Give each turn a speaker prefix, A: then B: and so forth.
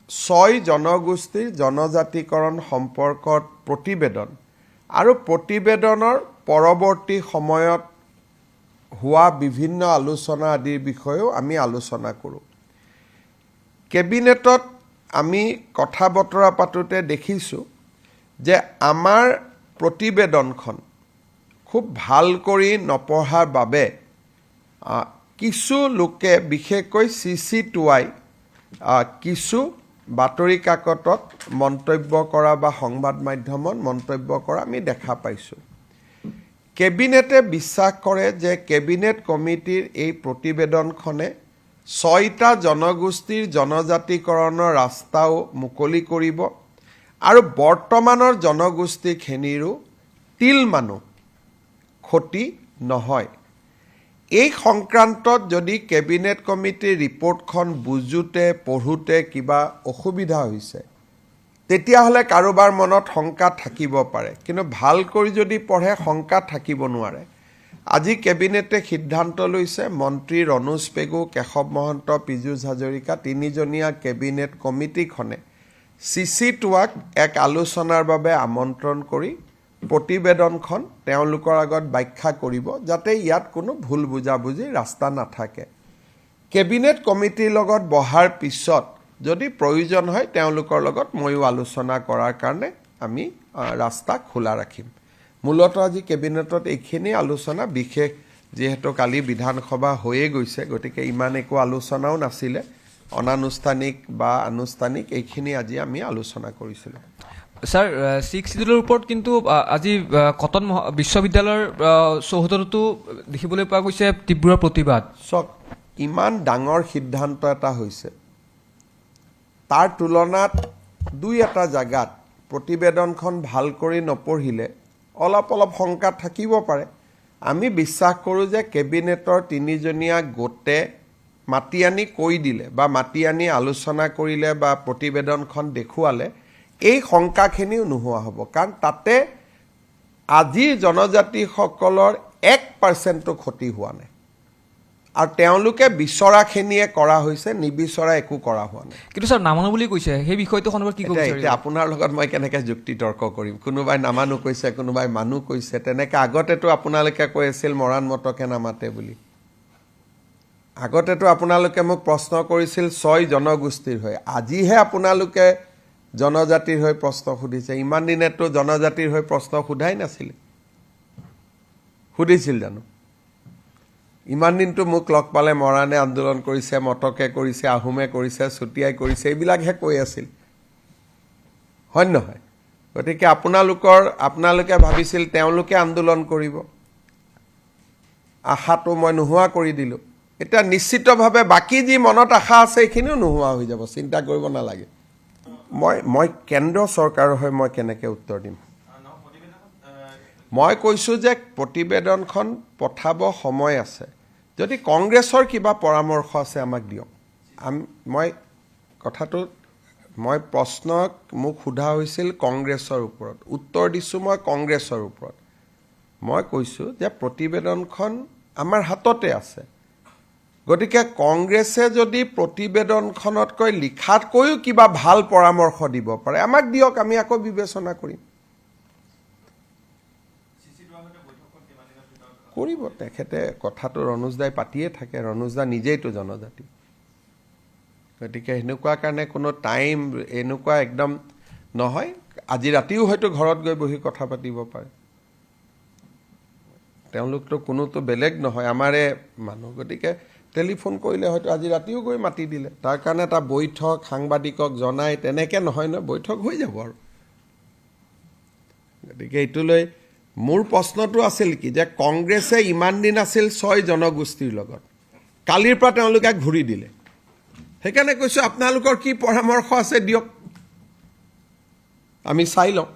A: 6 জনগোষ্ঠীৰ জনজাতিকৰণ সম্পৰ্কত প্ৰতিবেদন আৰু প্ৰতিবেদনৰ পৰৱৰ্তী সময়ত হোৱা বিভিন্ন আলোচনা আদিৰ বিষয়েও আমি আলোচনা কৰোঁ। কেবিনেটত আমি কথা বতৰা পাতোতে দেখিছোঁ যে আমাৰ প্ৰতিবেদনখন খুব ভাল কৰি নপঢ়াৰ বাবে কিছু লোকে বিশেষকৈ CC2I কিছু বাতৰি কাকতত মন্তব্য কৰা বা সংবাদ মাধ্যমত মন্তব্য কৰা আমি দেখা পাইছোঁ। কেবিনেটে বিশ্বাস কৰে যে কেবিনেট কমিটিৰ এই প্ৰতিবেদনখনে 6টা জনগোষ্ঠীৰ জনজাতিকৰণৰ ৰাস্তাও মুকলি কৰিব আৰু বৰ্তমানৰ জনগোষ্ঠীখিনিৰো তিল মানুহ ক্ষতি নহয়। এই সংক্ৰান্তত যদি কেবিনেট কমিটিৰ ৰিপৰ্টখন বুজোতে পঢ়োতে কিবা অসুবিধা হৈছে তেতিয়াহ'লে কাৰোবাৰ মনত শংকা থাকিব পাৰে, কিন্তু ভাল কৰি যদি পঢ়ে শংকা থাকিব নোৱাৰে। আজি কেবিনেটে সিদ্ধান্ত লৈছে মন্ত্ৰী ৰণোজ পেগু, কেশৱ মহন্ত, পীযুষ হাজৰিকা তিনিজনীয়া কেবিনেট কমিটিখনে CC2Iক এক আলোচনাৰ বাবে আমন্ত্ৰণ কৰি প্ৰতিবেদনখন তেওঁলোকৰ আগত ব্যাখ্যা কৰিব যাতে ইয়াত কোনো ভুল বুজাবুজিৰ ৰাস্তা নাথাকে। কেবিনেট কমিটিৰ লগত বহাৰ পিছত যদি প্ৰয়োজন হয় তেওঁলোকৰ লগত ময়ো আলোচনা কৰাৰ কাৰণে আমি ৰাস্তা খোলা ৰাখিম। মূলতঃ আজি কেবিনেটত এইখিনি আলোচনা বিশেষ যেহেতু কালি বিধানসভা হৈয়ে গৈছে গতিকে ইমান একো আলোচনাও নাছিলে, অনানুষ্ঠানিক বা আনুষ্ঠানিক এইখিনি আজি আমি আলোচনা কৰিছিলোঁ।
B: স্যাৰ 6 শিডিউলৰ ওপৰত কিন্তু আজি কটন বিশ্ববিদ্যালয়ৰ চৌহদতো দেখিবলৈ পোৱা গৈছে তীব্ৰ প্ৰতিবাদ।
A: চাওক, ইমান ডাঙৰ সিদ্ধান্ত এটা হৈছে, তাৰ তুলনাত দুই এটা জাগাত প্ৰতিবেদনখন ভাল কৰি নপঢ়িলে অলপ শংকা থাকিব পাৰে। আমি বিশ্বাস কৰোঁ যে কেবিনেটৰ তিনিজনীয়া গোটে মাতি আনি কৈ দিলে বা মাতি আনি আলোচনা কৰিলে বা প্ৰতিবেদনখন দেখুৱালে এই শংকাখিনিও নোহোৱা হ'ব, কাৰণ তাতে আজিৰ জনজাতিসকলৰ 1% ক্ষতি হোৱা নাই আৰু তেওঁলোকে বিচৰাখিনিয়ে কৰা হৈছে, নিবিচৰা একো কৰা হোৱা নাই।
B: কিন্তু স্যাৰ নামানো বুলি কৈছে, সেই বিষয়টো সন্দৰ্ভত কি ক'ব?
A: এতিয়া আপোনাৰ লগত মই কেনেকৈ যুক্তি তৰ্ক কৰিম? কোনোবাই নামানো কৈছে, কোনোবাই মানুহ কৈছে, তেনেকৈ আগতেতো আপোনালোকে কৈ আছিল মৰাণ মটকে নামাতে বুলি। আগতেতো আপোনালোকে মোক প্ৰশ্ন কৰিছিল 6 জনগোষ্ঠীৰ হৈ, আজিহে আপোনালোকে জনজাতিৰ হৈ প্ৰশ্ন সুধিছে। ইমান দিনেতো জনজাতিৰ হৈ প্ৰশ্ন সোধাই নাছিলে, সুধিছিল জানো? ইমান দিনটো মোক লগ পালে মৰাণে আন্দোলন কৰিছে, মটকে কৰিছে, আহোমে কৰিছে, চুতীয়াই কৰিছে, এইবিলাকহে কৈ আছিল, হয় নহয়? গতিকে আপোনালোকে ভাবিছিল তেওঁলোকে আন্দোলন কৰিব, আশাটো মই নোহোৱা কৰি দিলোঁ। এতিয়া নিশ্চিতভাৱে বাকী যি মনত আশা আছে এইখিনিও নোহোৱা হৈ যাব, চিন্তা কৰিব নালাগে। মই কেন্দ্ৰ চৰকাৰৰ হৈ মই কেনেকৈ উত্তৰ দিম? মই কৈছোঁ যে প্ৰতিবেদনখন পঠাব সময় আছে, যদি কংগ্ৰেছৰ কিবা পৰামৰ্শ আছে আমাক দিয়ক। মই প্ৰশ্নক মোক সোধা হৈছিল কংগ্ৰেছৰ ওপৰত, উত্তৰ দিছোঁ মই কংগ্ৰেছৰ ওপৰত। মই কৈছোঁ যে প্ৰতিবেদনখন আমাৰ হাততে আছে, গতিকে কংগ্ৰেছে যদি প্ৰতিবেদনখনতকৈ লিখাতকৈও কিবা ভাল পৰামৰ্শ দিব পাৰে আমাক দিয়ক, আমি আকৌ বিবেচনা কৰিম। কৰিব তেখেতে, কথাটো ৰণোজদাই পাতিয়ে থাকে, ৰণোজদা নিজেইতো জনজাতি, গতিকে সেনেকুৱা কাৰণে কোনো টাইম এনেকুৱা একদম নহয়। আজি ৰাতিও হয়তো ঘৰত গৈ বহি কথা পাতিব পাৰে, তেওঁলোকতো কোনোতো বেলেগ নহয়, আমাৰে মানুহ। গতিকে টেলিফোন কৰিলে হয়তো আজি ৰাতিও গৈ মাতি দিলে, তাৰ কাৰণে এটা বৈঠক সাংবাদিকক জনাই তেনেকৈ নহয় নহয়, বৈঠক হৈ যাব আৰু। গতিকে এইটোলৈ মোৰ প্ৰশ্নটো আছিল কি যে কংগ্ৰেছে ইমান দিন আছিল 6 জনগোষ্ঠীৰ লগত, কালিৰ পৰা তেওঁলোকে ঘূৰি দিলে। সেইকাৰণে কৈছোঁ আপোনালোকৰ কি পৰামৰ্শ আছে দিয়ক, আমি চাই লওঁ।